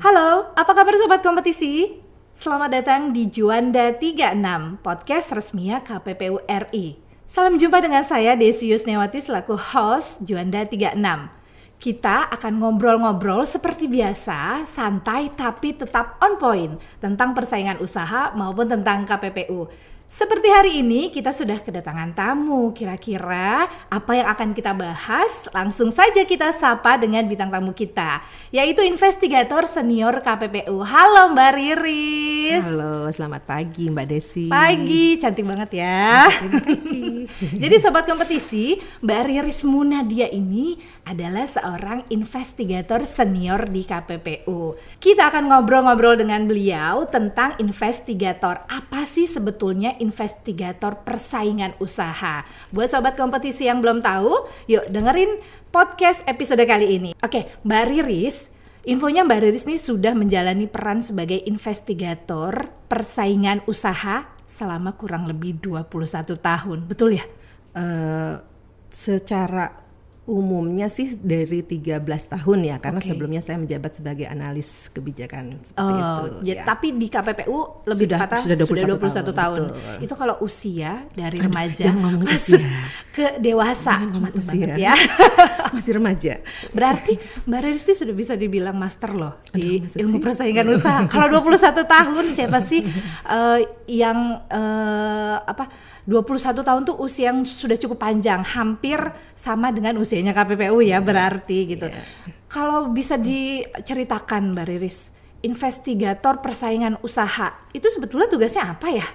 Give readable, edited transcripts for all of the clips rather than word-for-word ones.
Halo, apa kabar sobat kompetisi? Selamat datang di Juanda 36, podcast resminya KPPU RI. Salam jumpa dengan saya Desi Yusnewati selaku host Juanda 36. Kita akan ngobrol-ngobrol seperti biasa, santai tapi tetap on point tentang persaingan usaha maupun tentang KPPU. Seperti hari ini kita sudah kedatangan tamu. Kira-kira apa yang akan kita bahas? Langsung saja kita sapa dengan bintang tamu kita, yaitu investigator senior KPPU. Halo Mbak Riris. Halo, selamat pagi Mbak Desi. Pagi, cantik banget ya. Terima kasih. Jadi sobat kompetisi, Mbak Riris Munadia ini adalah seorang investigator senior di KPPU. Kita akan ngobrol-ngobrol dengan beliau tentang investigator. Apa sih sebetulnya investigator persaingan usaha? Buat sobat kompetisi yang belum tahu, yuk dengerin podcast episode kali ini. Oke, Mbak Riris, infonya Mbak Riris nih sudah menjalani peran sebagai investigator persaingan usaha selama kurang lebih 21 tahun. Betul ya? Secara umumnya sih dari 13 tahun ya, karena Oke. sebelumnya saya menjabat sebagai analis kebijakan seperti itu. Ya. Tapi di KPPU lebih tepatnya sudah 21 tahun. betul. Itu kalau usia dari Aduh, remaja jangan ngomongin masuk usia. ke dewasa. Jangan ngomong Mantap usia. banget ya. Masih remaja. Berarti Mbak Riris sudah bisa dibilang master loh di masa ilmu sih? persaingan usaha. Kalau 21 tahun siapa sih yang 21 tahun tuh usia yang sudah cukup panjang, hampir sama dengan usianya KPPU ya berarti gitu. Kalau bisa diceritakan Mbak Riris, investigator persaingan usaha itu sebetulnya tugasnya apa ya?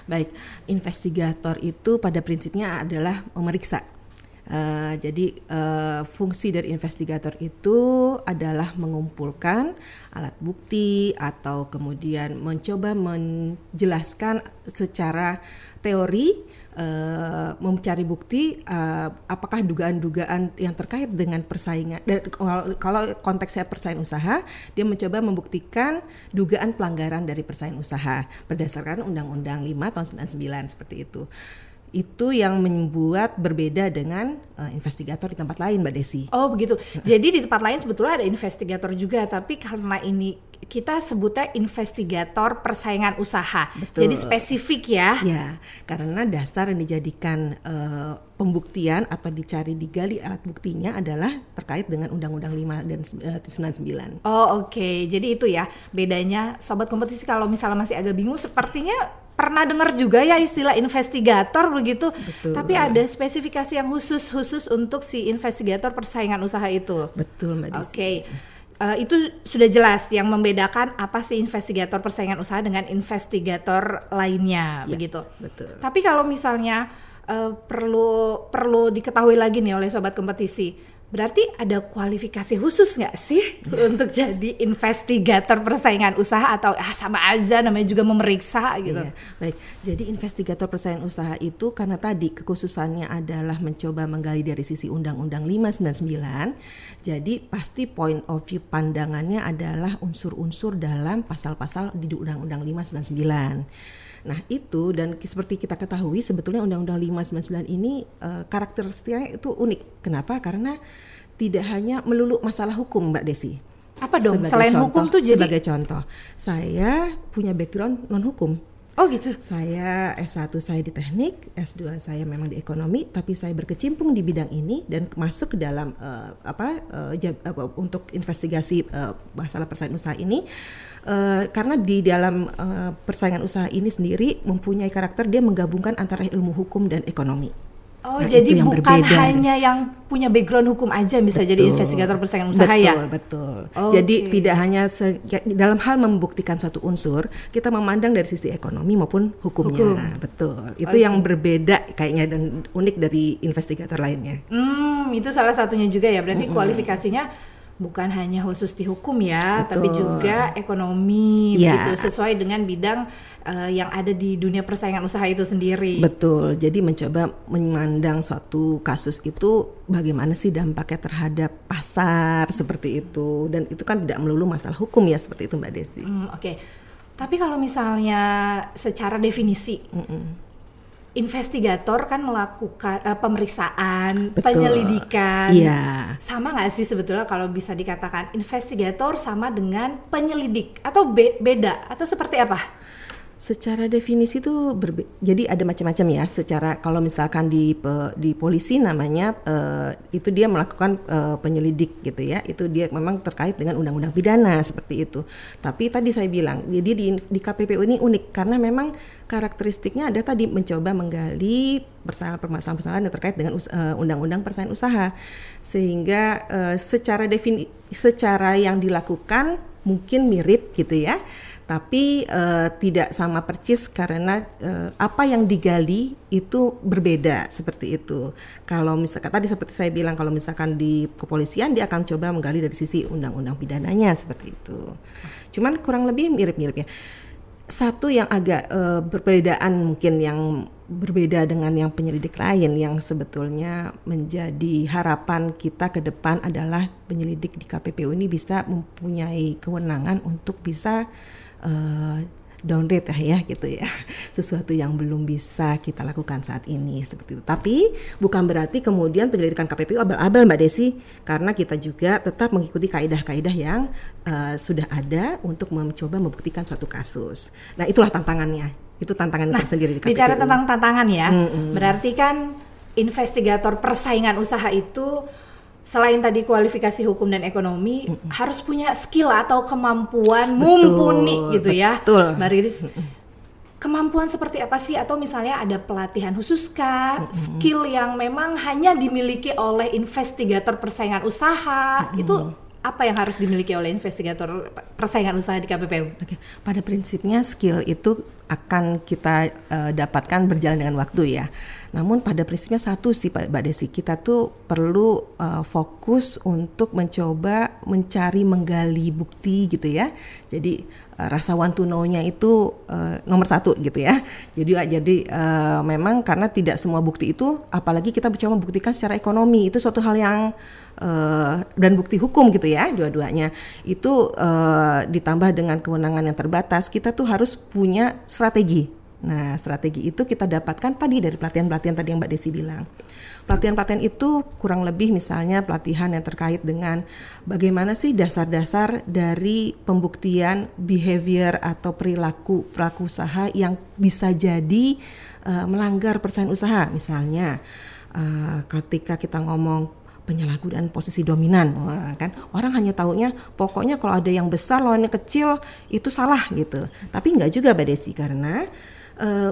Baik, investigator itu pada prinsipnya adalah memeriksa. Jadi fungsi dari investigator itu adalah mengumpulkan alat bukti atau kemudian mencoba menjelaskan secara teori, mencari bukti apakah dugaan-dugaan yang terkait dengan persaingan. Dan kalau konteksnya persaingan usaha, dia mencoba membuktikan dugaan pelanggaran dari persaingan usaha berdasarkan Undang-Undang 5 tahun 99 seperti itu. Itu yang membuat berbeda dengan investigator di tempat lain, Mbak Desi. Oh begitu. Jadi di tempat lain sebetulnya ada investigator juga, tapi karena ini kita sebutnya investigator persaingan usaha. Betul. Jadi spesifik ya. Ya, karena dasar yang dijadikan pembuktian atau digali alat buktinya adalah terkait dengan Undang-Undang 5 dan 99. Oh oke. Jadi itu ya bedanya sobat kompetisi. Kalau misalnya masih agak bingung, sepertinya pernah dengar juga ya istilah investigator begitu. Betul. Tapi ada spesifikasi yang khusus untuk si investigator persaingan usaha itu. Betul, Mbak Desi. Oke. Itu sudah jelas yang membedakan apa sih investigator persaingan usaha dengan investigator lainnya, Ya, begitu. betul. Tapi kalau misalnya perlu diketahui lagi nih oleh sobat kompetisi, berarti ada kualifikasi khusus nggak sih untuk jadi investigator persaingan usaha atau sama aja namanya juga memeriksa gitu? Iya, baik. Jadi investigator persaingan usaha itu karena tadi kekhususannya adalah mencoba menggali dari sisi Undang-Undang 599. Jadi pasti point of view pandangannya adalah unsur-unsur dalam pasal-pasal di Undang-Undang 599. Nah itu, dan seperti kita ketahui sebetulnya Undang-Undang 599 ini karakteristiknya itu unik. Kenapa? Karena tidak hanya melulu masalah hukum, Mbak Desi. Apa dong? Sebagai Selain contoh, hukum tuh jadi? sebagai contoh, saya punya background non-hukum. Oh gitu. Saya S1 saya di teknik, S2 saya memang di ekonomi, tapi saya berkecimpung di bidang ini dan masuk ke dalam untuk investigasi masalah persaingan usaha ini. Karena di dalam persaingan usaha ini sendiri mempunyai karakter dia menggabungkan antara ilmu hukum dan ekonomi. Oh Nah, jadi itu yang bukan berbeda. hanya yang punya background hukum aja bisa jadi investigator persaingan usaha ya? Betul. Oh, Jadi oke. tidak hanya dalam hal membuktikan suatu unsur, kita memandang dari sisi ekonomi maupun hukumnya. Betul. Itu yang berbeda kayaknya dan unik dari investigator lainnya. Itu salah satunya juga ya. Berarti kualifikasinya bukan hanya khusus di hukum ya, tapi juga ekonomi Ya. begitu, sesuai dengan bidang yang ada di dunia persaingan usaha itu sendiri. Betul. Jadi mencoba memandang suatu kasus itu bagaimana sih dampaknya terhadap pasar seperti itu, dan itu kan tidak melulu masalah hukum ya seperti itu, Mbak Desi. Oke. Tapi kalau misalnya secara definisi investigator kan melakukan pemeriksaan, Betul. penyelidikan. Iya. Sama nggak sih sebetulnya kalau bisa dikatakan investigator sama dengan penyelidik atau beda atau seperti apa? Secara definisi itu jadi ada macam-macam ya. Secara kalau misalkan di polisi namanya itu dia melakukan penyelidik gitu ya. Itu dia memang terkait dengan undang-undang pidana seperti itu. Tapi tadi saya bilang, jadi di KPPU ini unik karena memang karakteristiknya ada tadi mencoba menggali permasalahan-permasalahan yang terkait dengan undang-undang persaingan usaha. Sehingga secara yang dilakukan mungkin mirip gitu ya. Tapi tidak sama persis karena apa yang digali itu berbeda seperti itu. Kalau misalkan tadi seperti saya bilang, kalau misalkan di kepolisian dia akan coba menggali dari sisi undang-undang pidananya seperti itu. Cuman kurang lebih mirip-mirip ya. Satu yang agak berbedaan mungkin yang berbeda dengan yang penyelidik lain yang sebetulnya menjadi harapan kita ke depan adalah penyelidik di KPPU ini bisa mempunyai kewenangan untuk bisa downgrade ya gitu ya, sesuatu yang belum bisa kita lakukan saat ini seperti itu. Tapi bukan berarti kemudian penyelidikan KPPU abal-abal Mbak Desi, karena kita juga tetap mengikuti kaidah-kaidah yang sudah ada untuk mencoba membuktikan suatu kasus. Nah itulah tantangannya, itu tantangan tersendiri di KPPU. Bicara tentang tantangan ya, berarti kan investigator persaingan usaha itu selain tadi kualifikasi hukum dan ekonomi, harus punya skill atau kemampuan mumpuni gitu ya. Betul. Mbak Riris, kemampuan seperti apa sih? Atau misalnya ada pelatihan khusus kah? Skill yang memang hanya dimiliki oleh investigator persaingan usaha, itu apa yang harus dimiliki oleh investigator persaingan usaha di KPPU? Oke. Pada prinsipnya skill itu akan kita dapatkan berjalan dengan waktu ya. Namun pada prinsipnya satu sih Mbak Desi, kita tuh perlu fokus untuk mencoba menggali bukti gitu ya. Jadi rasa want to know-nya itu nomor satu gitu ya. Jadi memang karena tidak semua bukti itu, apalagi kita mencoba membuktikan secara ekonomi, itu suatu hal yang dan bukti hukum gitu ya, dua-duanya itu ditambah dengan kewenangan yang terbatas, kita tuh harus punya strategi. Nah, strategi itu kita dapatkan tadi dari pelatihan-pelatihan tadi yang Mbak Desi bilang. Pelatihan-pelatihan itu kurang lebih misalnya pelatihan yang terkait dengan bagaimana sih dasar-dasar dari pembuktian behavior atau perilaku pelaku usaha yang bisa jadi melanggar persaingan usaha. Misalnya ketika kita ngomong penyalahgunaan posisi dominan, kan orang hanya taunya pokoknya kalau ada yang besar lawannya kecil itu salah gitu. Tapi enggak juga Mbak Desi, karena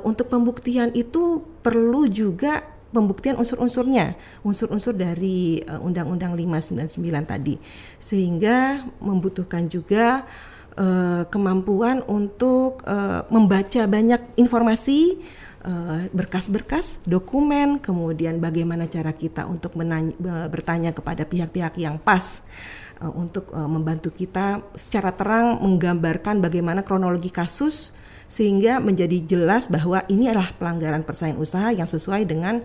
untuk pembuktian itu perlu juga pembuktian unsur-unsurnya, unsur-unsur dari Undang-Undang 599 tadi, sehingga membutuhkan juga kemampuan untuk membaca banyak informasi, berkas-berkas, dokumen, kemudian bagaimana cara kita untuk bertanya kepada pihak-pihak yang pas untuk membantu kita secara terang menggambarkan bagaimana kronologi kasus sehingga menjadi jelas bahwa ini adalah pelanggaran persaingan usaha yang sesuai dengan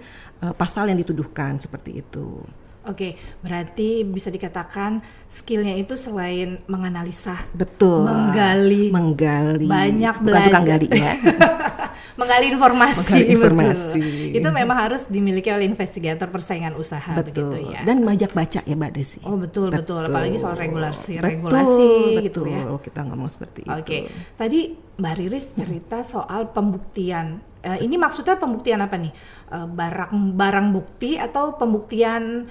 pasal yang dituduhkan seperti itu. Oke, berarti bisa dikatakan skillnya itu selain menganalisa, betul, menggali, banyak belajar, bukan gali ya, menggali informasi, betul. Itu memang harus dimiliki oleh investigator persaingan usaha, betul. Begitu ya. Dan banyak baca ya Mbak Desi. Oh betul, apalagi soal regulasi betul, gitu ya. Kita ngomong seperti itu. Oke, tadi Mbak Riris cerita soal pembuktian. Ini maksudnya pembuktian apa nih? Barang bukti atau pembuktian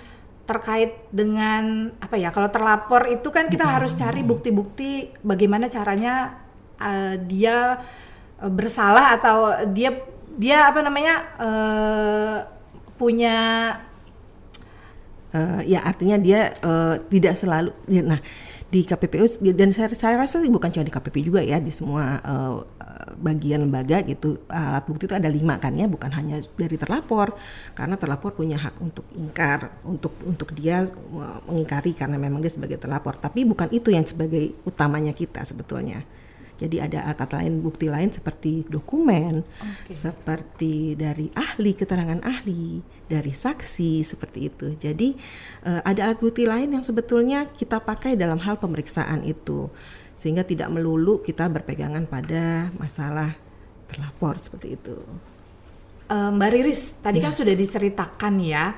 terkait dengan apa ya? Kalau terlapor itu kan kita harus cari bukti-bukti bagaimana caranya dia bersalah atau dia apa namanya punya ya artinya dia tidak selalu. Nah di KPPU dan saya rasa bukan cuma di KPPU juga ya, di semua bagian lembaga gitu, alat bukti itu ada 5 kan ya, bukan hanya dari terlapor, karena terlapor punya hak untuk ingkar, untuk dia mengingkari karena memang dia sebagai terlapor, tapi bukan itu yang sebagai utamanya kita sebetulnya. Jadi ada alat lain, bukti lain seperti dokumen, seperti dari ahli, keterangan ahli, dari saksi seperti itu. Jadi ada alat bukti lain yang sebetulnya kita pakai dalam hal pemeriksaan itu, sehingga tidak melulu kita berpegangan pada masalah terlapor seperti itu. Mbak Riris, tadi kan sudah diceritakan ya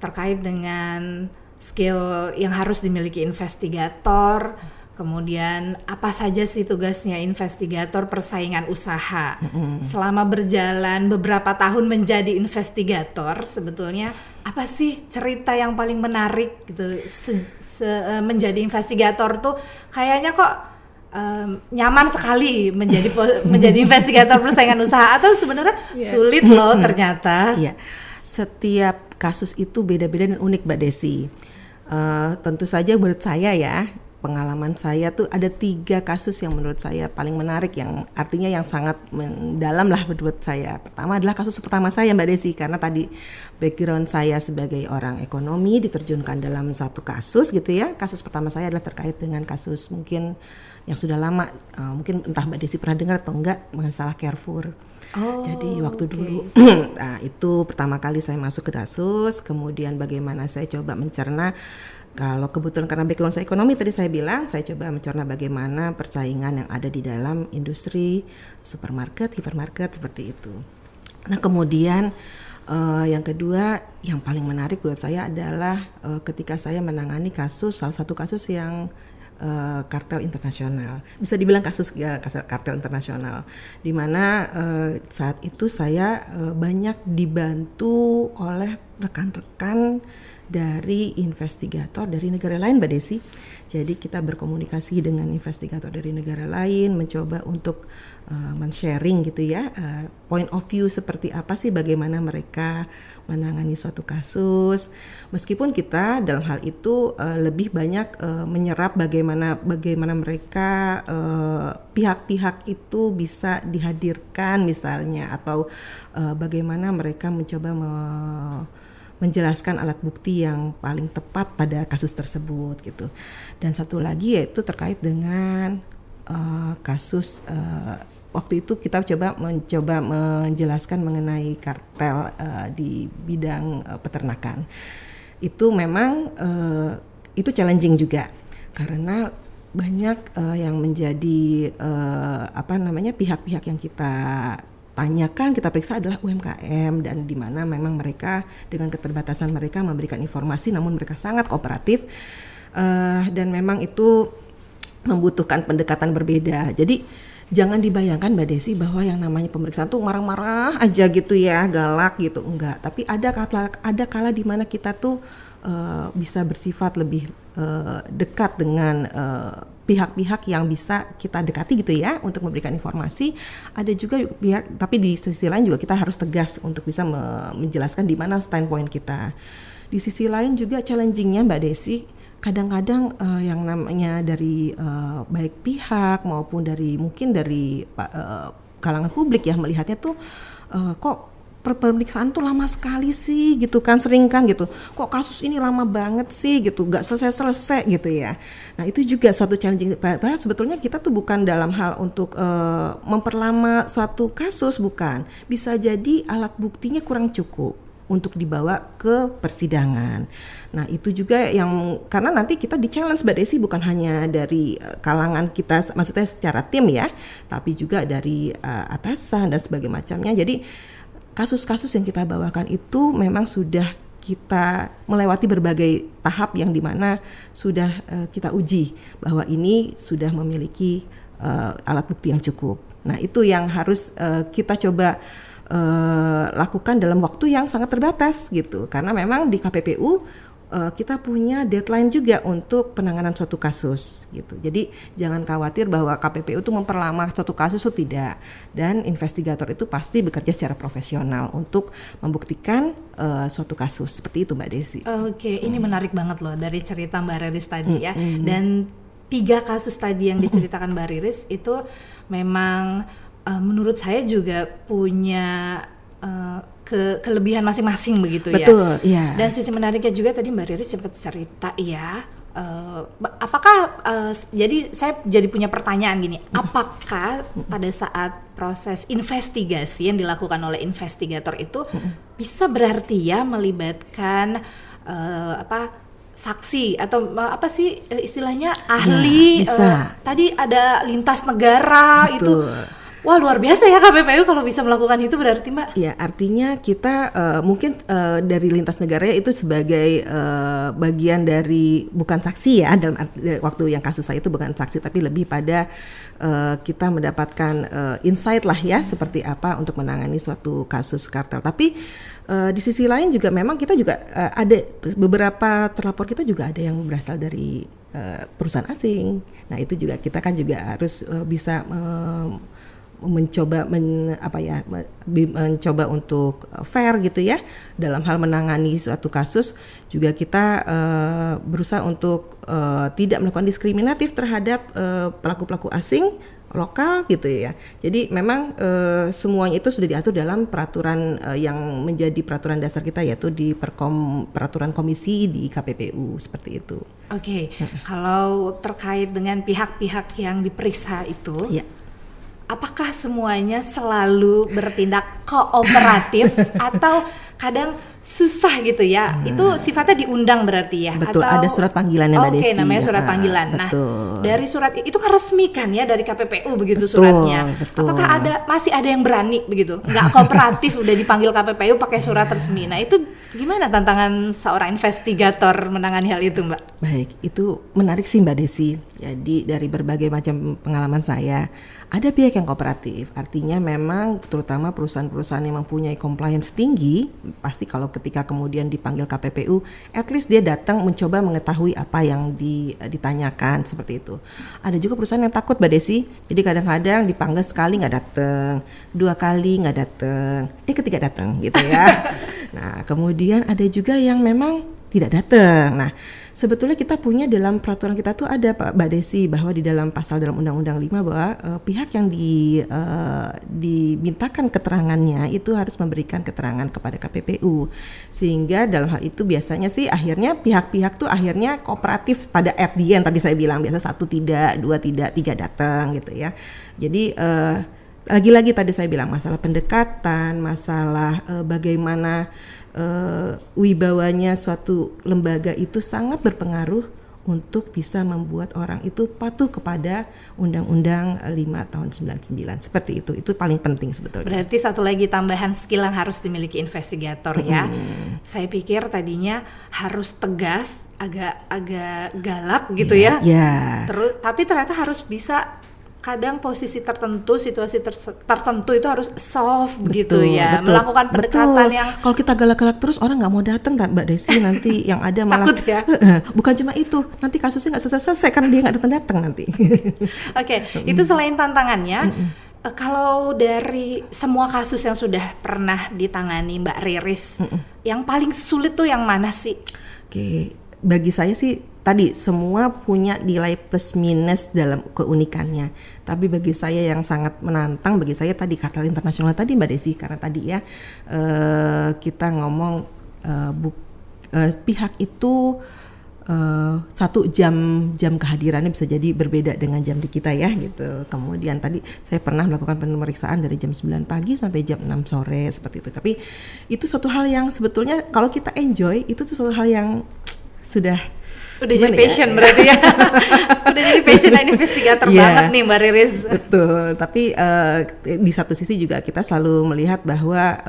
terkait dengan skill yang harus dimiliki investigator, kemudian apa saja sih tugasnya investigator persaingan usaha. Selama berjalan beberapa tahun menjadi investigator, sebetulnya apa sih cerita yang paling menarik gitu menjadi investigator tuh kayaknya kok nyaman sekali menjadi investigator persaingan usaha, atau sebenarnya sulit loh ternyata. Iya, setiap kasus itu beda-beda dan unik Mbak Desi. Tentu saja menurut saya ya, pengalaman saya tuh ada 3 kasus yang menurut saya paling menarik, yang artinya yang sangat mendalam lah menurut saya. Pertama adalah kasus pertama saya Mbak Desi, karena tadi background saya sebagai orang ekonomi diterjunkan dalam satu kasus gitu ya. Kasus pertama saya adalah terkait dengan kasus mungkin yang sudah lama, mungkin entah Mbak Desi pernah dengar atau enggak, masalah Carrefour. Jadi waktu dulu, nah itu pertama kali saya masuk ke kasus, kemudian bagaimana saya coba mencerna. Kalau kebetulan karena background saya ekonomi tadi saya bilang, saya coba mencerna bagaimana persaingan yang ada di dalam industri supermarket, hipermarket seperti itu. Nah kemudian yang kedua yang paling menarik buat saya adalah ketika saya menangani salah satu kasus yang kartel internasional, bisa dibilang kasus kartel internasional, di mana saat itu saya banyak dibantu oleh rekan-rekan dari investigator dari negara lain Mbak Desi. Jadi kita berkomunikasi dengan investigator dari negara lain, mencoba untuk men-sharing gitu ya, point of view seperti apa sih bagaimana mereka menangani suatu kasus. Meskipun kita dalam hal itu lebih banyak menyerap bagaimana mereka pihak-pihak itu bisa dihadirkan misalnya, atau bagaimana mereka mencoba menjelaskan alat bukti yang paling tepat pada kasus tersebut gitu. Dan satu lagi yaitu terkait dengan kasus waktu itu kita mencoba menjelaskan mengenai kartel di bidang peternakan. Itu memang itu challenging juga karena banyak yang menjadi pihak-pihak yang kita tanyakan, kita periksa adalah UMKM, dan di mana memang mereka dengan keterbatasan mereka memberikan informasi, namun mereka sangat kooperatif dan memang itu membutuhkan pendekatan berbeda. Jadi jangan dibayangkan Mbak Desi bahwa yang namanya pemeriksaan tuh marah-marah aja gitu ya, galak gitu, enggak. Tapi ada kala di mana kita tuh bisa bersifat lebih dekat dengan pihak-pihak yang bisa kita dekati gitu ya untuk memberikan informasi. Ada juga pihak, tapi di sisi lain juga kita harus tegas untuk bisa menjelaskan di mana standpoint kita. Di sisi lain juga challengingnya Mbak Desi, kadang-kadang yang namanya dari baik pihak maupun dari mungkin dari kalangan publik ya melihatnya tuh kok pemeriksaan tuh lama sekali sih gitu kan, sering kan gitu, kok kasus ini lama banget sih gitu, gak selesai-selesai gitu ya. Nah itu juga satu challenging, bahwa sebetulnya kita tuh bukan dalam hal untuk memperlama suatu kasus, bukan, bisa jadi alat buktinya kurang cukup untuk dibawa ke persidangan. Nah itu juga yang, karena nanti kita di-challenge Mbak Desi bukan hanya dari kalangan kita, maksudnya secara tim ya, tapi juga dari atasan dan sebagainya macamnya. Jadi kasus-kasus yang kita bawakan itu memang sudah kita melewati berbagai tahap yang dimana sudah kita uji bahwa ini sudah memiliki alat bukti yang cukup. Nah itu yang harus kita coba lakukan dalam waktu yang sangat terbatas gitu, karena memang di KPPU kita punya deadline juga untuk penanganan suatu kasus gitu. Jadi jangan khawatir bahwa KPPU itu memperlama suatu kasus, itu tidak. Dan investigator itu pasti bekerja secara profesional untuk membuktikan suatu kasus. Seperti itu Mbak Desi. Oke, ini menarik banget loh dari cerita Mbak Riris tadi ya. Dan 3 kasus tadi yang diceritakan Mbak Riris itu memang menurut saya juga punya kelebihan masing-masing begitu ya. Betul, iya. Dan sisi menariknya juga tadi Mbak Riris sempat cerita ya. Apakah jadi saya jadi punya pertanyaan gini, apakah pada saat proses investigasi yang dilakukan oleh investigator itu bisa berarti ya melibatkan saksi atau apa sih istilahnya ahli? Ya, bisa. Tadi ada lintas negara. Betul. Itu Wah, luar biasa ya KPPU kalau bisa melakukan itu berarti, Mbak. Ya, artinya kita mungkin dari lintas negara itu sebagai bagian dari bukan saksi ya, dalam waktu yang kasus saya itu bukan saksi tapi lebih pada kita mendapatkan insight lah ya seperti apa untuk menangani suatu kasus kartel. Tapi di sisi lain juga memang kita juga ada beberapa terlapor kita juga ada yang berasal dari perusahaan asing. Nah, itu juga kita kan juga harus bisa mencoba mencoba untuk fair gitu ya dalam hal menangani suatu kasus. Juga kita berusaha untuk tidak melakukan diskriminatif terhadap pelaku-pelaku asing lokal gitu ya. Jadi memang semuanya itu sudah diatur dalam peraturan yang menjadi peraturan dasar kita, yaitu di peraturan komisi di KPPU seperti itu. Oke. Kalau terkait dengan pihak-pihak yang diperiksa itu, ya, apakah semuanya selalu bertindak kooperatif atau kadang susah gitu ya? Itu sifatnya diundang berarti ya? Betul, atau ada surat panggilannya Mbak Desi. Oke, namanya surat panggilan. Nah, dari surat itu kan resmi kan ya dari KPPU begitu suratnya. Betul. Apakah masih ada yang berani begitu? Nggak kooperatif udah dipanggil KPPU pakai surat resmi. Nah, itu gimana tantangan seorang investigator menangani hal itu, Mbak? Baik, itu menarik sih Mbak Desi. Jadi dari berbagai macam pengalaman saya, ada pihak yang kooperatif, artinya memang terutama perusahaan-perusahaan yang mempunyai compliance tinggi, pasti kalau ketika kemudian dipanggil KPPU, at least dia datang mencoba mengetahui apa yang ditanyakan seperti itu. Ada juga perusahaan yang takut Mbak Desi, jadi kadang-kadang dipanggil sekali nggak datang, 2 kali nggak datang, ketiga datang gitu ya. Nah kemudian ada juga yang memang tidak datang. Nah, sebetulnya kita punya dalam peraturan kita tuh ada Mbak Desi bahwa di dalam pasal dalam Undang-Undang 5 bahwa pihak yang dimintakan keterangannya itu harus memberikan keterangan kepada KPPU. Sehingga dalam hal itu biasanya sih akhirnya pihak-pihak tuh akhirnya kooperatif pada at the end tadi saya bilang biasa 1 tidak, 2 tidak, 3 datang gitu ya. Jadi lagi-lagi tadi saya bilang masalah pendekatan, masalah bagaimana wibawanya suatu lembaga itu sangat berpengaruh untuk bisa membuat orang itu patuh kepada Undang-Undang 5 tahun 99 seperti itu. Itu paling penting sebetulnya. Berarti satu lagi tambahan skill yang harus dimiliki investigator ya. Saya pikir tadinya harus tegas, agak galak gitu ya. Terus tapi ternyata harus bisa kadang posisi tertentu, situasi tertentu itu harus soft gitu ya, melakukan pendekatan yang kalau kita galak-galak terus orang nggak mau datang kan Mbak Desi, nanti yang ada malah takut ya. Bukan cuma itu, nanti kasusnya nggak selesai karena dia nggak datang nanti. Oke, itu selain tantangannya, kalau dari semua kasus yang sudah pernah ditangani Mbak Riris, yang paling sulit tuh yang mana sih? Oke, bagi saya sih tadi semua punya nilai plus minus dalam keunikannya. Tapi bagi saya yang sangat menantang, bagi saya tadi kartel internasional tadi Mbak Desi, karena tadi ya kita ngomong pihak itu 1 jam kehadirannya bisa jadi berbeda dengan jam di kita ya gitu. Kemudian tadi saya pernah melakukan pemeriksaan dari jam 9 pagi sampai jam 6 sore seperti itu. Tapi itu suatu hal yang sebetulnya kalau kita enjoy, itu tuh suatu hal yang sudah jadi passion ya? Berarti ya. Udah jadi passion investigator banget nih Mbak Riris. Betul, tapi di satu sisi juga kita selalu melihat bahwa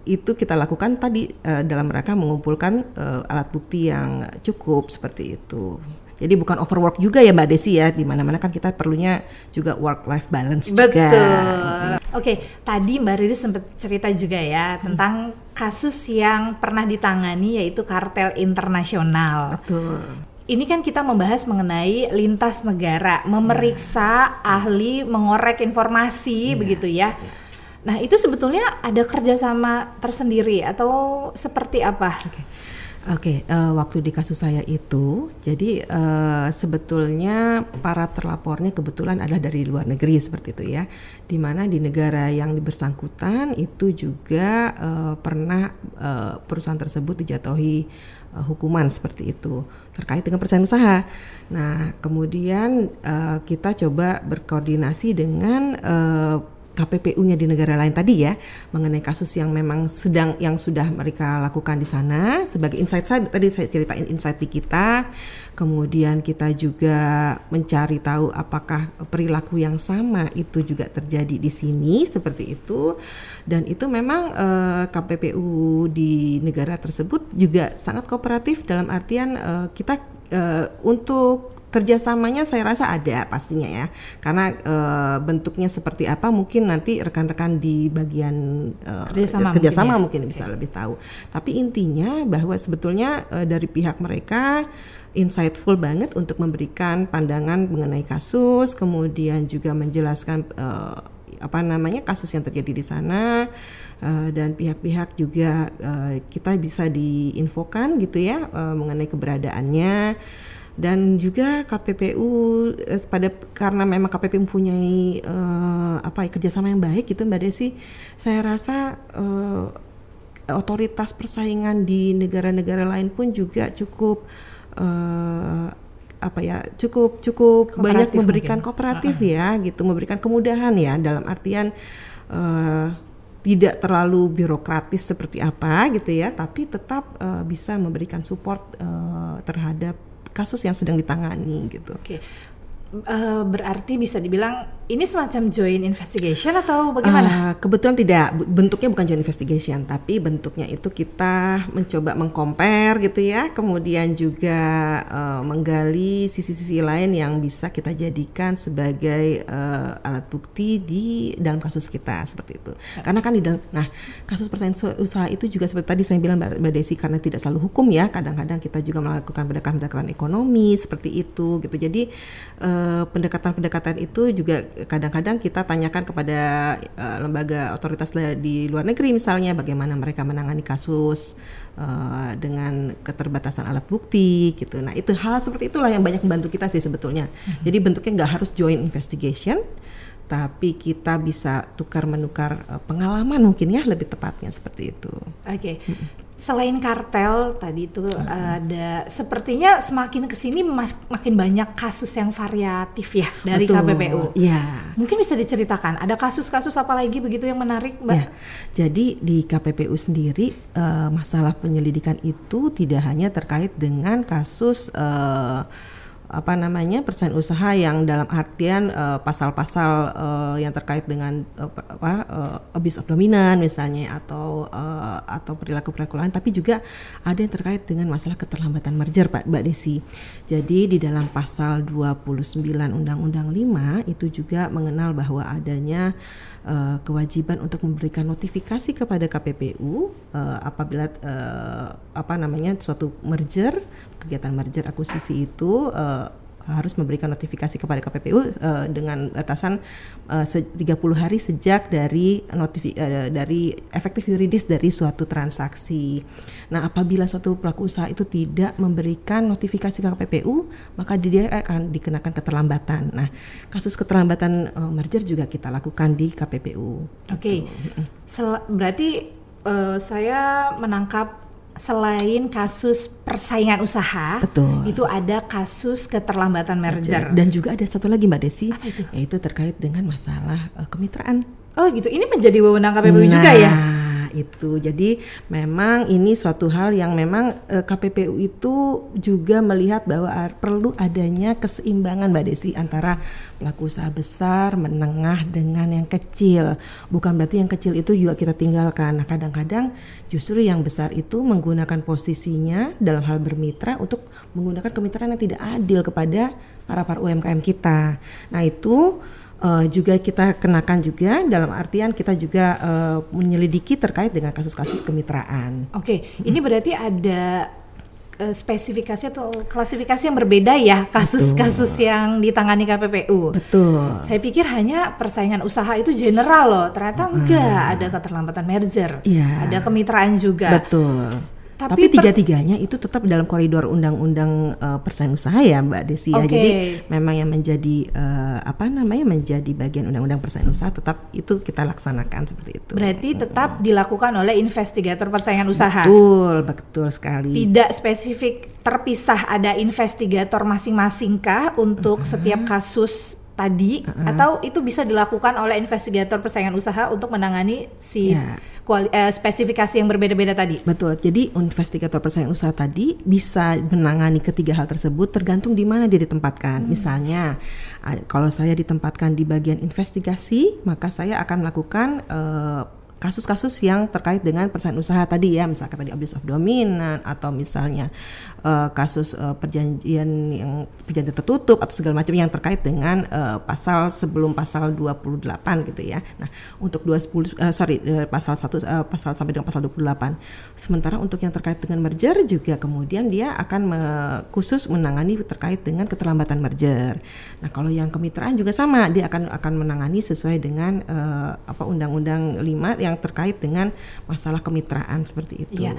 itu kita lakukan tadi dalam rangka mengumpulkan alat bukti yang cukup seperti itu. Jadi bukan overwork juga ya Mbak Desi ya, di mana-mana kan kita perlunya juga work-life balance juga. Betul. Oke, tadi Mbak Riris sempat cerita juga ya tentang kasus yang pernah ditangani yaitu kartel internasional. Betul. Ini kan kita membahas mengenai lintas negara, memeriksa ahli, mengorek informasi begitu ya. Nah itu sebetulnya ada kerjasama tersendiri atau seperti apa? Oke, waktu di kasus saya itu, jadi sebetulnya para terlapornya kebetulan adalah dari luar negeri seperti itu ya, di mana di negara yang bersangkutan itu juga pernah perusahaan tersebut dijatuhi hukuman seperti itu terkait dengan persaingan usaha. Nah, kemudian kita coba berkoordinasi dengan KPPU-nya di negara lain tadi ya, mengenai kasus yang memang yang sudah mereka lakukan di sana sebagai insight. Tadi saya ceritain insight di kita, kemudian kita juga mencari tahu apakah perilaku yang sama itu juga terjadi di sini seperti itu, dan itu memang KPPU di negara tersebut juga sangat kooperatif dalam artian kita untuk kerjasamanya saya rasa ada pastinya ya, karena bentuknya seperti apa mungkin nanti rekan-rekan di bagian kerjasama mungkin bisa lebih tahu. Tapi intinya bahwa sebetulnya dari pihak mereka insightful banget untuk memberikan pandangan mengenai kasus, kemudian juga menjelaskan kasus yang terjadi di sana, dan pihak-pihak juga kita bisa diinfokan gitu ya mengenai keberadaannya. Dan juga KPPU karena memang KPPU mempunyai kerjasama yang baik gitu Mbak Desi, saya rasa otoritas persaingan di negara-negara lain pun juga cukup cukup banyak memberikan kooperatif ya gitu, memberikan kemudahan ya, dalam artian tidak terlalu birokratis seperti apa gitu ya, tapi tetap bisa memberikan support terhadap kasus yang sedang ditangani gitu. Oke. Berarti bisa dibilang ini semacam joint investigation atau bagaimana? Kebetulan tidak, bentuknya bukan joint investigation, tapi bentuknya itu kita mencoba mengcompare gitu ya, kemudian juga menggali sisi-sisi lain yang bisa kita jadikan sebagai alat bukti di dalam kasus kita seperti itu. Karena kan di dalam, kasus persaingan usaha itu juga seperti tadi saya bilang Mbak Desi, karena tidak selalu hukum ya, kadang-kadang kita juga melakukan pendekatan ekonomi seperti itu gitu. Jadi pendekatan-pendekatan itu juga kadang-kadang kita tanyakan kepada lembaga otoritas di luar negeri misalnya, bagaimana mereka menangani kasus dengan keterbatasan alat bukti gitu. Nah itu hal seperti itulah yang banyak membantu kita sih sebetulnya. Jadi bentuknya nggak harus joint investigation, tapi kita bisa tukar-menukar pengalaman mungkin ya, lebih tepatnya seperti itu. Oke. Selain kartel tadi itu ada, sepertinya semakin kesini makin banyak kasus yang variatif ya dari KPPU. Ya. Mungkin bisa diceritakan ada kasus-kasus apa lagi begitu yang menarik, Mbak? Ya. Jadi di KPPU sendiri masalah penyelidikan itu tidak hanya terkait dengan kasus persaingan usaha yang dalam artian pasal-pasal yang terkait dengan abuse of dominance misalnya, atau perilaku lain, tapi juga ada yang terkait dengan masalah keterlambatan merger Mbak Desi. Jadi di dalam pasal 29 Undang-Undang 5 itu juga mengenal bahwa adanya kewajiban untuk memberikan notifikasi kepada KPPU apabila suatu kegiatan merger akuisisi itu harus memberikan notifikasi kepada KPPU dengan batasan 30 hari sejak dari efektif yuridis dari suatu transaksi. Nah, apabila suatu pelaku usaha itu tidak memberikan notifikasi ke KPPU, maka dia akan dikenakan keterlambatan. Nah, kasus keterlambatan merger juga kita lakukan di KPPU. Oke. Berarti saya menangkap selain kasus persaingan usaha, betul, itu ada kasus keterlambatan merger. Dan juga ada satu lagi Mbak Desi, apa itu? Yaitu terkait dengan masalah kemitraan. Oh gitu, ini menjadi wewenang KPPU juga ya? Itu jadi memang ini suatu hal yang memang KPPU itu juga melihat bahwa perlu adanya keseimbangan Mbak Desi antara pelaku usaha besar, menengah dengan yang kecil. Bukan berarti yang kecil itu juga kita tinggalkan. Nah, kadang-kadang justru yang besar itu menggunakan posisinya dalam hal bermitra untuk menggunakan kemitraan yang tidak adil kepada para UMKM kita. Nah, itu juga kita kenakan juga, dalam artian kita juga menyelidiki terkait dengan kasus-kasus kemitraan. Oke, ini berarti ada spesifikasi atau klasifikasi yang berbeda ya kasus-kasus yang ditangani KPPU. Betul. Saya pikir hanya persaingan usaha itu general loh, ternyata enggak, ada keterlambatan merger, ada kemitraan juga. Betul. Tapi tiga-tiganya itu tetap dalam koridor undang-undang persaingan usaha ya Mbak Desi ya. Jadi memang yang menjadi menjadi bagian undang-undang persaingan usaha tetap itu kita laksanakan seperti itu. Berarti tetap dilakukan oleh investigator persaingan usaha. Betul sekali. Tidak spesifik terpisah ada investigator masing-masing kah untuk setiap kasus tadi atau itu bisa dilakukan oleh investigator persaingan usaha untuk menangani si spesifikasi yang berbeda-beda tadi? Betul. Jadi investigator persaingan usaha tadi bisa menangani ketiga hal tersebut tergantung di mana dia ditempatkan. Misalnya kalau saya ditempatkan di bagian investigasi, maka saya akan melakukan kasus-kasus yang terkait dengan persaingan usaha tadi ya, misalkan tadi abuse of dominant atau misalnya kasus perjanjian tertutup atau segala macam yang terkait dengan pasal sebelum pasal 28 gitu ya. Nah, untuk pasal 1 pasal sampai dengan pasal 28. Sementara untuk yang terkait dengan merger juga kemudian dia akan khusus menangani terkait dengan keterlambatan merger. Nah, kalau yang kemitraan juga sama, dia akan menangani sesuai dengan Undang-Undang 5 yang terkait dengan masalah kemitraan seperti itu. Iya.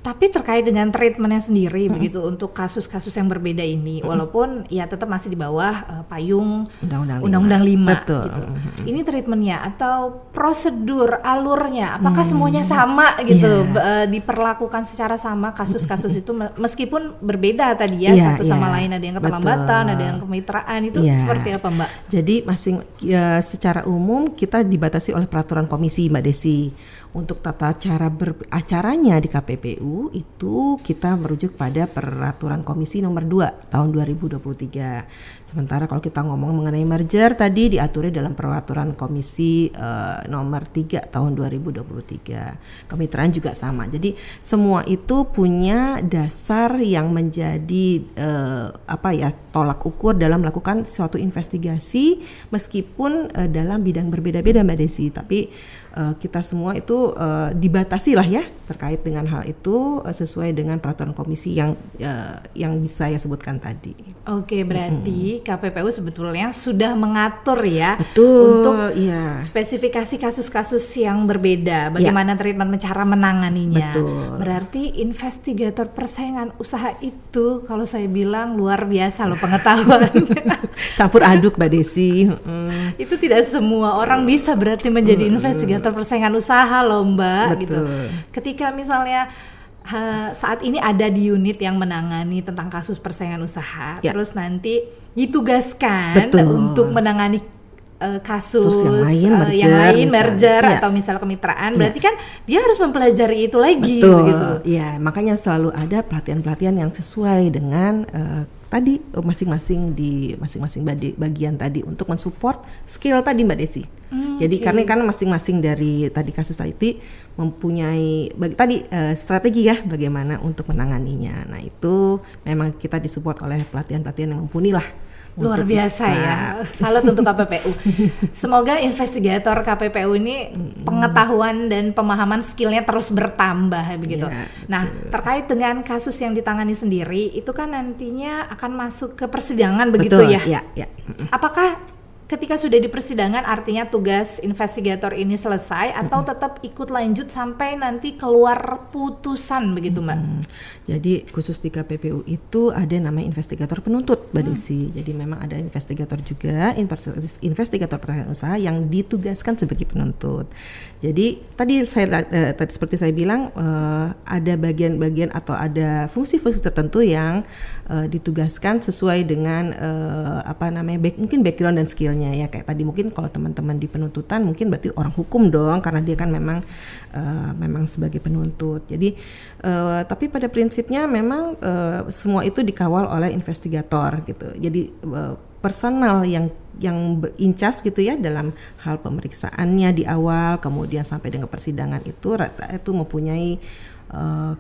Tapi terkait dengan treatmentnya sendiri begitu untuk kasus-kasus yang berbeda ini, walaupun ya tetap masih di bawah payung Undang-Undang 5 Betul. gitu. Ini treatmentnya atau prosedur alurnya, apakah semuanya sama gitu, diperlakukan secara sama kasus-kasus itu meskipun berbeda tadi ya, satu sama lain, ada yang keterlambatan, ada yang kemitraan, itu seperti apa Mbak? Jadi secara umum kita dibatasi oleh peraturan komisi Mbak Desi. Untuk tata cara beracaranya di KPPU itu kita merujuk pada peraturan komisi nomor 2 tahun 2023. Sementara kalau kita ngomong mengenai merger tadi diaturnya dalam peraturan komisi nomor 3 tahun 2023. Kemitraan juga sama. Jadi semua itu punya dasar yang menjadi tolak ukur dalam melakukan suatu investigasi meskipun dalam bidang berbeda-beda Mbak Desi. Tapi kita semua itu dibatasi lah ya terkait dengan hal itu sesuai dengan peraturan komisi yang bisa saya sebutkan tadi. Oke, berarti KPPU sebetulnya sudah mengatur ya untuk spesifikasi kasus-kasus yang berbeda, bagaimana treatment cara menanganinya. Betul. Berarti investigator persaingan usaha itu kalau saya bilang luar biasa loh pengetahuannya. Campur aduk Mbak Desi. Itu tidak semua orang bisa berarti menjadi investigator persaingan usaha loh Mbak. Betul. Gitu. Ketika misalnya saat ini ada di unit yang menangani tentang kasus persaingan usaha, terus nanti ditugaskan untuk menangani kasus yang lain merger atau misal kemitraan, berarti kan dia harus mempelajari itu lagi. Begitu. Ya, makanya selalu ada pelatihan-pelatihan yang sesuai dengan tadi masing-masing bagian tadi untuk mensupport skill tadi Mbak Desi. Jadi karena masing-masing dari tadi kasus tadi mempunyai strategi ya bagaimana untuk menanganinya. Nah itu memang kita disupport oleh pelatihan-pelatihan yang mumpuni lah. Luar biasa ya, salut untuk KPPU. Semoga investigator KPPU ini pengetahuan dan pemahaman skillnya terus bertambah begitu. Nah terkait dengan kasus yang ditangani sendiri itu kan nantinya akan masuk ke persidangan begitu ya? Apakah ketika sudah di persidangan artinya tugas investigator ini selesai atau tetap ikut lanjut sampai nanti keluar putusan begitu Mbak? Jadi khusus di KPPU itu ada namanya investigator penuntut Mbak Desi. Jadi memang ada investigator juga, investigator persaingan usaha yang ditugaskan sebagai penuntut. Jadi tadi seperti saya bilang ada bagian-bagian atau ada fungsi-fungsi tertentu yang ditugaskan sesuai dengan mungkin background dan skillnya. Ya kayak tadi mungkin kalau teman-teman di penuntutan mungkin berarti orang hukum dong karena dia kan memang sebagai penuntut. Jadi tapi pada prinsipnya memang semua itu dikawal oleh investigator gitu. Jadi personal yang berincas gitu ya dalam hal pemeriksaannya di awal kemudian sampai dengan persidangan itu mempunyai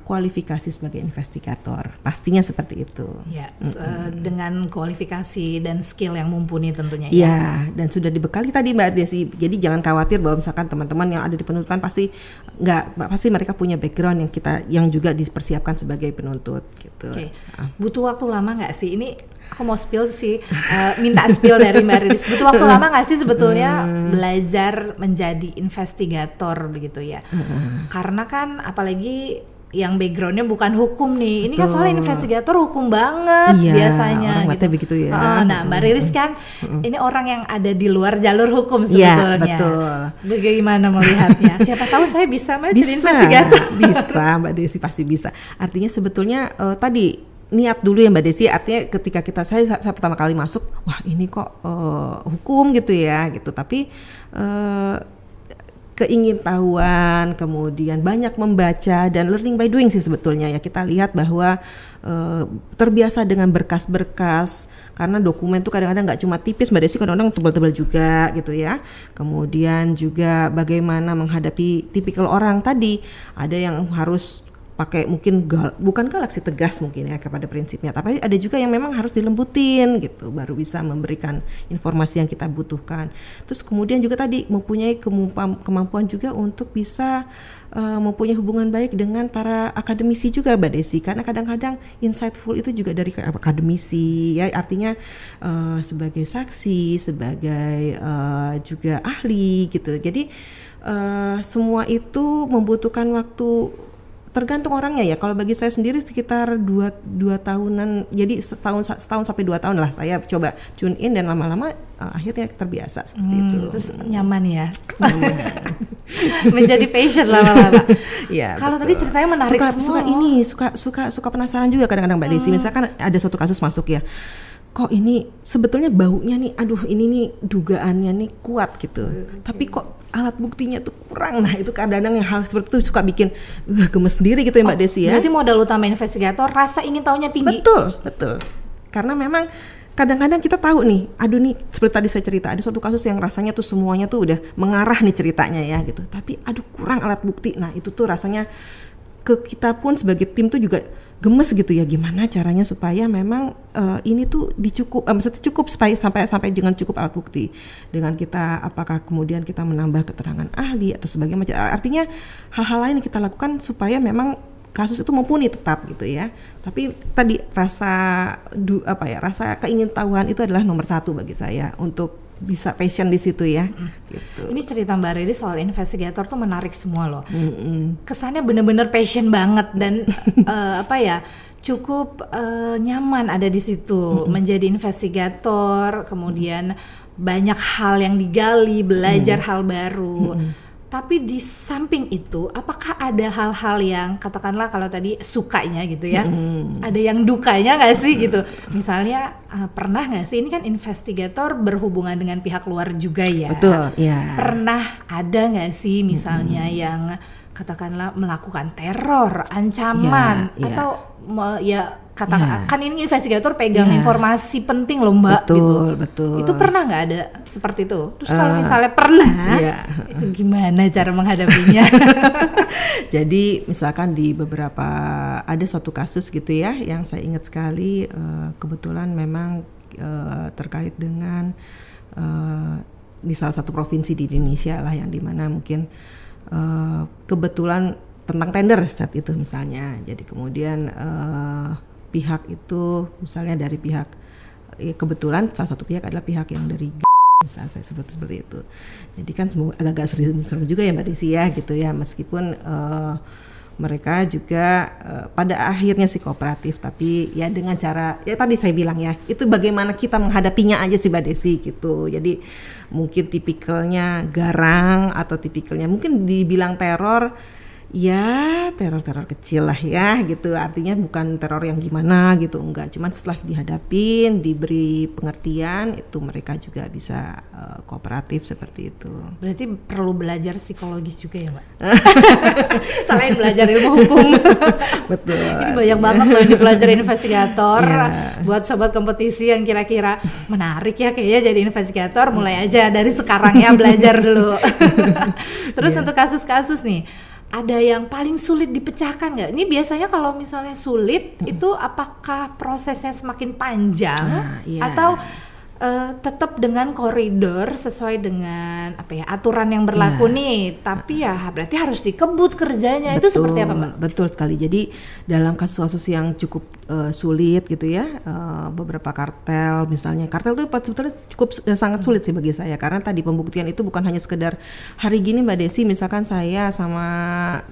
kualifikasi sebagai investigator, pastinya seperti itu. Ya, dengan kualifikasi dan skill yang mumpuni tentunya. Ya, dan sudah dibekali tadi Mbak Desi. Jadi jangan khawatir bahwa misalkan teman-teman yang ada di penuntutan pasti mereka punya background yang juga dipersiapkan sebagai penuntut. Gitu. Butuh waktu lama nggak sih? Ini aku mau spill sih, minta spill dari Mbak Riris. Butuh waktu lama nggak sih sebetulnya belajar menjadi investigator begitu ya? Karena kan apalagi yang backgroundnya bukan hukum nih, ini kan soalnya investigator hukum banget biasanya. Orang gitu. Begitu ya. Nah Mbak Riris kan ini orang yang ada di luar jalur hukum sebetulnya. Betul. Bagaimana melihatnya? Siapa tahu saya bisa jadi investigator. Bisa Mbak Desi pasti bisa. Artinya sebetulnya tadi niat dulu ya Mbak Desi, artinya ketika saya pertama kali masuk, wah ini kok hukum gitu ya gitu, tapi keingintahuan, kemudian banyak membaca dan learning by doing sih sebetulnya ya. Kita lihat bahwa terbiasa dengan berkas-berkas, karena dokumen tuh kadang-kadang nggak cuma tipis Mbak Desi, kadang-kadang tebal-tebal juga gitu ya. Kemudian juga bagaimana menghadapi tipikal orang tadi, ada yang harus pakai mungkin bukan galak sih, tegas mungkin ya kepada prinsipnya, tapi ada juga yang memang harus dilembutin gitu baru bisa memberikan informasi yang kita butuhkan. Terus kemudian juga tadi mempunyai kemampuan juga untuk bisa mempunyai hubungan baik dengan para akademisi juga Mbak Desi, karena kadang-kadang insightful itu juga dari akademisi ya, artinya sebagai saksi, sebagai juga ahli gitu. Jadi semua itu membutuhkan waktu, tergantung orangnya ya. Kalau bagi saya sendiri sekitar 2 tahunan, jadi setahun sampai 2 tahun lah saya coba tune in, dan lama-lama akhirnya terbiasa seperti itu. Terus nyaman ya. Menjadi passion lama-lama. Ya, kalau tadi ceritanya menarik suka penasaran juga kadang-kadang Mbak Desi. Misalkan ada suatu kasus masuk ya, kok ini sebetulnya baunya nih, aduh ini nih dugaannya nih kuat gitu, tapi kok alat buktinya tuh kurang. Nah itu kadang-kadang yang hal seperti itu suka bikin gemes sendiri gitu ya Mbak Desi ya. Berarti modal utama investigator rasa ingin tahunya tinggi. Betul. Karena memang kadang-kadang kita tahu nih, aduh nih seperti tadi saya cerita, ada suatu kasus yang rasanya tuh semuanya tuh udah mengarah nih ceritanya ya gitu, tapi aduh kurang alat bukti. Nah itu tuh rasanya ke kita pun sebagai tim tuh juga gemes gitu ya, gimana caranya supaya memang ini tuh cukup sampai dengan cukup alat bukti, dengan kita apakah kemudian kita menambah keterangan ahli atau sebagainya, artinya hal-hal lain yang kita lakukan supaya memang kasus itu mumpuni tetap gitu ya. Tapi tadi rasa keingintahuan itu adalah nomor 1 bagi saya untuk bisa passion di situ ya. Gitu. Ini cerita Mbak Riri soal investigator tuh menarik semua loh. Kesannya bener-bener passion banget dan cukup nyaman ada di situ menjadi investigator. Kemudian banyak hal yang digali, belajar hal baru. Tapi di samping itu, apakah ada hal-hal yang katakanlah kalau tadi sukanya gitu ya, ada yang dukanya nggak sih gitu? Misalnya pernah nggak sih, ini kan investigator berhubungan dengan pihak luar juga ya? Betul, ya. Pernah ada nggak sih misalnya yang katakanlah melakukan teror, ancaman, atau kan ini investigator pegang informasi penting loh Mbak, betul. Itu pernah nggak ada seperti itu? Terus kalau misalnya pernah, itu gimana cara menghadapinya? Jadi misalkan di beberapa, ada suatu kasus gitu ya yang saya ingat sekali, kebetulan memang terkait dengan di salah satu provinsi di Indonesia lah, yang dimana mungkin kebetulan tentang tender saat itu misalnya. Jadi kemudian pihak itu misalnya dari pihak, kebetulan salah satu pihak adalah pihak yang dari misalnya saya sebut seperti itu. Jadi kan agak-agak seru juga ya Mbak Desi ya gitu ya, meskipun mereka juga pada akhirnya sih kooperatif, tapi ya dengan cara ya tadi saya bilang ya, itu bagaimana kita menghadapinya aja sih Mbak Desi gitu. Jadi mungkin tipikalnya garang atau tipikalnya mungkin dibilang teror, ya teror kecil lah ya gitu, artinya bukan teror yang gimana gitu, enggak, cuman setelah dihadapin, diberi pengertian, itu mereka juga bisa kooperatif seperti itu. Berarti perlu belajar psikologis juga ya Mbak? Selain belajar ilmu hukum. Betul. Ini banyak banget loh yang dipelajari investigator. Buat sobat kompetisi yang kira-kira menarik ya kayaknya jadi investigator, mulai aja dari sekarang ya, belajar dulu. Terus untuk kasus-kasus nih, ada yang paling sulit dipecahkan nggak? Ini biasanya kalau misalnya sulit, itu apakah prosesnya semakin panjang atau tetap dengan koridor sesuai dengan aturan yang berlaku nih, tapi ya berarti harus dikebut kerjanya. Betul, itu seperti apa Mbak? Betul sekali. Jadi dalam kasus-kasus yang cukup sulit gitu ya, beberapa kartel misalnya, kartel itu sebetulnya cukup sangat sulit sih bagi saya, karena tadi pembuktian itu bukan hanya sekedar hari gini Mbak Desi, misalkan saya sama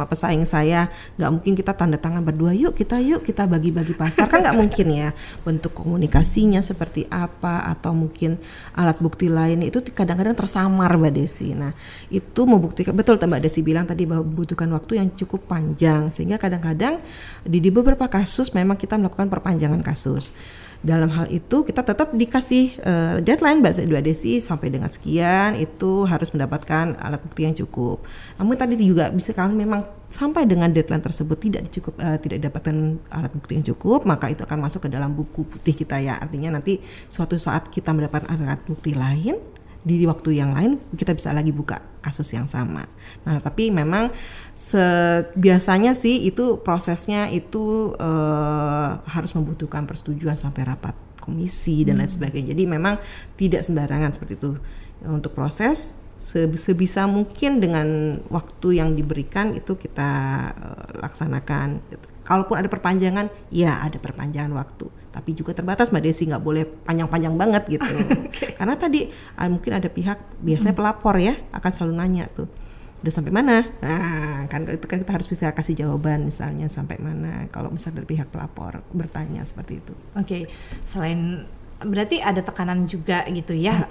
pesaing saya, nggak mungkin kita tanda tangan berdua, yuk kita bagi-bagi pasar, kan nggak mungkin ya. Bentuk komunikasinya seperti apa, atau mungkin alat bukti lain itu kadang-kadang tersamar Mbak Desi. Nah itu membuktikan, betul Mbak Desi bilang tadi, bahwa membutuhkan waktu yang cukup panjang, sehingga kadang-kadang di beberapa kasus kasus memang kita melakukan perpanjangan kasus. Dalam hal itu kita tetap dikasih deadline Mbak Desi sampai dengan sekian itu harus mendapatkan alat bukti yang cukup. Namun tadi juga bisa kalau memang sampai dengan deadline tersebut tidak didapatkan alat bukti yang cukup, maka itu akan masuk ke dalam buku putih kita ya. Artinya nanti suatu saat kita mendapatkan alat bukti lain di waktu yang lain kita bisa lagi buka kasus yang sama. Nah, tapi memang biasanya sih itu prosesnya itu harus membutuhkan persetujuan sampai rapat komisi dan lain sebagainya. Jadi memang tidak sembarangan seperti itu untuk proses. Sebisa mungkin dengan waktu yang diberikan itu kita laksanakan. Kalaupun ada perpanjangan, ya ada perpanjangan waktu. Tapi juga terbatas Mbak Desi, nggak boleh panjang-panjang banget gitu. Okay. Karena tadi mungkin ada pihak, biasanya pelapor ya, akan selalu nanya tuh, udah sampai mana? Nah, kan itu kan kita harus bisa kasih jawaban misalnya sampai mana. Kalau misalnya dari pihak pelapor bertanya seperti itu. Oke, selain berarti ada tekanan juga gitu ya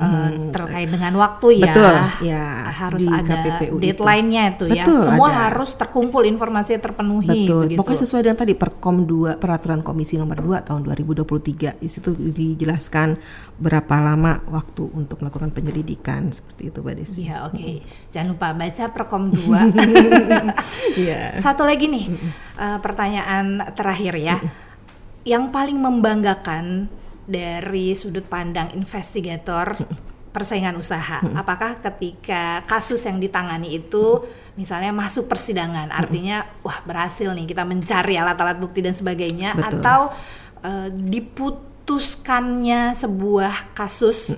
terkait dengan waktu ya. Betul, ya. Harus ada deadline-nya itu ya. Semua ada. Harus terkumpul informasi terpenuhi. Betul. Begitu. Pokoknya sesuai dengan tadi Perkom 2 Peraturan Komisi Nomor 2 tahun 2023. Di situ dijelaskan berapa lama waktu untuk melakukan penyelidikan seperti itu Mbak Desi. Iya, oke. Jangan lupa baca Perkom 2. Yeah. Satu lagi nih, pertanyaan terakhir ya. Yang paling membanggakan dari sudut pandang investigator persaingan usaha, apakah ketika kasus yang ditangani itu misalnya masuk persidangan, artinya wah berhasil nih kita mencari alat-alat bukti dan sebagainya. Betul. Atau diputuskannya sebuah kasus,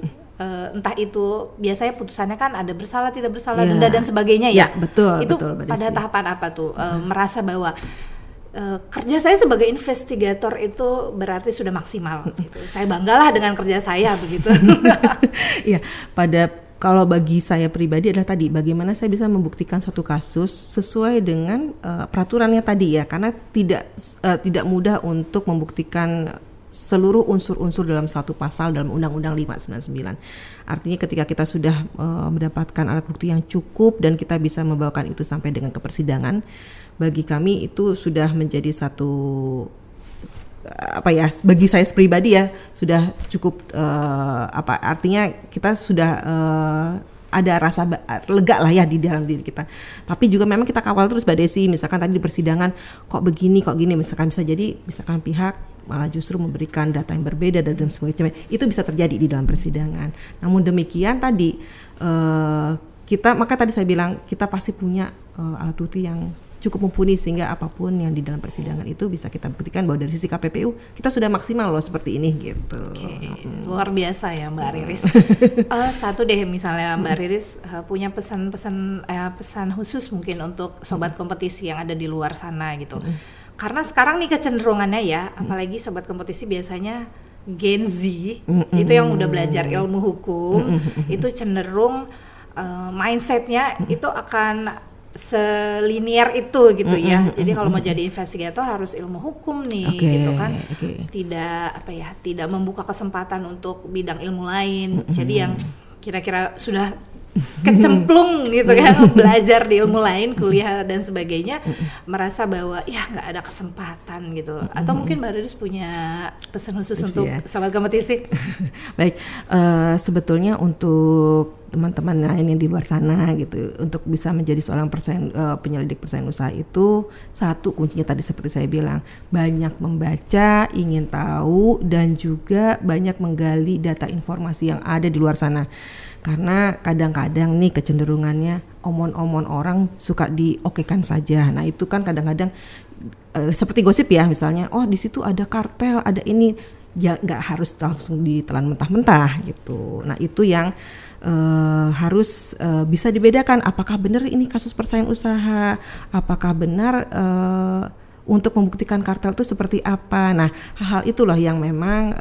entah itu biasanya putusannya kan ada bersalah, tidak bersalah, denda dan sebagainya ya. Betul. Itu betul, pada tahapan apa tuh? Merasa bahwa kerja saya sebagai investigator itu berarti sudah maksimal gitu. Saya banggalah dengan kerja saya begitu. Iya, kalau bagi saya pribadi adalah tadi bagaimana saya bisa membuktikan satu kasus sesuai dengan peraturannya tadi ya, karena tidak mudah untuk membuktikan seluruh unsur-unsur dalam satu pasal dalam Undang-Undang 599. Artinya ketika kita sudah mendapatkan alat bukti yang cukup dan kita bisa membawakan itu sampai dengan ke persidangan, bagi kami itu sudah menjadi satu bagi saya pribadi ya sudah cukup artinya kita sudah ada rasa lega lah ya di dalam diri kita. Tapi juga memang kita kawal terus Mbak Desi, misalkan tadi di persidangan kok begini, misalkan bisa jadi misalkan pihak malah justru memberikan data yang berbeda dan sebagainya. Itu bisa terjadi di dalam persidangan. Namun demikian tadi maka tadi saya bilang kita pasti punya alat bukti yang cukup mumpuni sehingga apapun yang di dalam persidangan itu bisa kita buktikan bahwa dari sisi KPPU kita sudah maksimal loh seperti ini gitu. Luar biasa ya Mbak Riris. Satu deh misalnya Mbak Riris punya pesan khusus mungkin untuk sobat kompetisi yang ada di luar sana gitu. Karena sekarang nih kecenderungannya ya, apalagi sobat kompetisi biasanya Gen Z itu yang udah belajar ilmu hukum, itu cenderung mindsetnya itu akan selinier itu gitu ya. Jadi kalau mau jadi investigator harus ilmu hukum nih gitu kan. Tidak membuka kesempatan untuk bidang ilmu lain. Jadi yang kira-kira sudah kecemplung gitu kan belajar di ilmu lain, kuliah dan sebagainya, merasa bahwa ya nggak ada kesempatan gitu. Atau mungkin Mbak Riris punya pesan khusus untuk sobat kompetisi? Baik, sebetulnya untuk teman-teman lain yang di luar sana gitu, untuk bisa menjadi seorang penyelidik persaingan usaha itu satu kuncinya tadi seperti saya bilang, banyak membaca, ingin tahu dan juga banyak menggali data informasi yang ada di luar sana. Karena kadang-kadang nih kecenderungannya omon-omon orang suka diokekan saja. Nah itu kan kadang-kadang seperti gosip ya, misalnya di situ ada kartel, ada ini, ya nggak harus langsung ditelan mentah-mentah gitu. Nah itu yang harus bisa dibedakan, apakah benar ini kasus persaingan usaha, apakah benar untuk membuktikan kartel itu seperti apa. Nah hal-hal itulah yang memang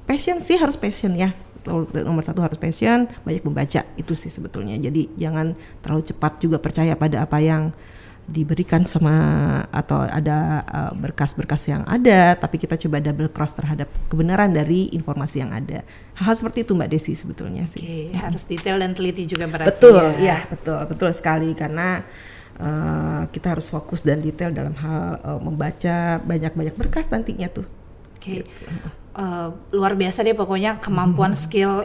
passion sih, harus passion ya. Nomor satu harus passion, banyak membaca, itu sih sebetulnya. Jadi jangan terlalu cepat juga percaya pada apa yang diberikan atau ada berkas-berkas yang ada, tapi kita coba double cross terhadap kebenaran dari informasi yang ada. Hal seperti itu Mbak Desi sebetulnya sih. Harus detail dan teliti juga berarti. Betul, ya betul sekali, karena kita harus fokus dan detail dalam hal membaca banyak-banyak berkas nantinya tuh. Oke. Luar biasa deh pokoknya kemampuan skill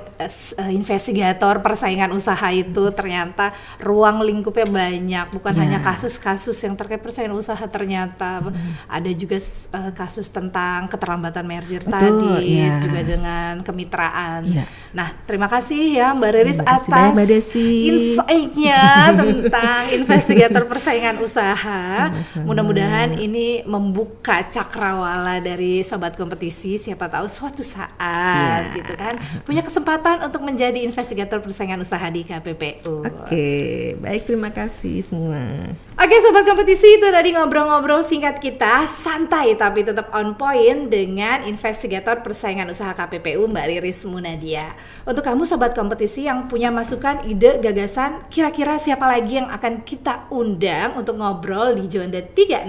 investigator persaingan usaha itu, ternyata ruang lingkupnya banyak, bukan hanya kasus-kasus yang terkait persaingan usaha, ternyata ada juga kasus tentang keterlambatan merger tadi, juga dengan kemitraan. Nah, terima kasih ya Mbak Riris atas insight-nya tentang investigator persaingan usaha. Mudah-mudahan ini membuka cakrawala dari sobat kompetisi, siapa tahu suatu saat gitu kan punya kesempatan untuk menjadi investigator persaingan usaha di KPPU. Oke, baik, terima kasih semua. Oke sobat kompetisi, itu tadi ngobrol-ngobrol singkat kita, santai tapi tetap on point dengan investigator persaingan usaha KPPU Mbak Riris Munadia. Untuk kamu sobat kompetisi yang punya masukan, ide, gagasan, kira-kira siapa lagi yang akan kita undang untuk ngobrol di Juanda 36,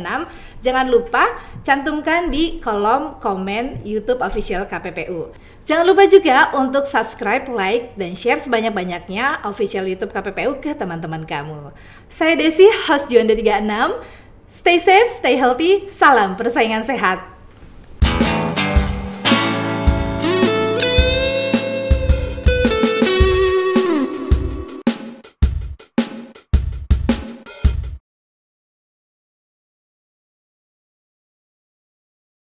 jangan lupa cantumkan di kolom komen YouTube official KPPU. Jangan lupa juga untuk subscribe, like, dan share sebanyak-banyaknya official YouTube KPPU ke teman-teman kamu. Saya Desi, host Juanda 36. Stay safe, stay healthy, salam persaingan sehat.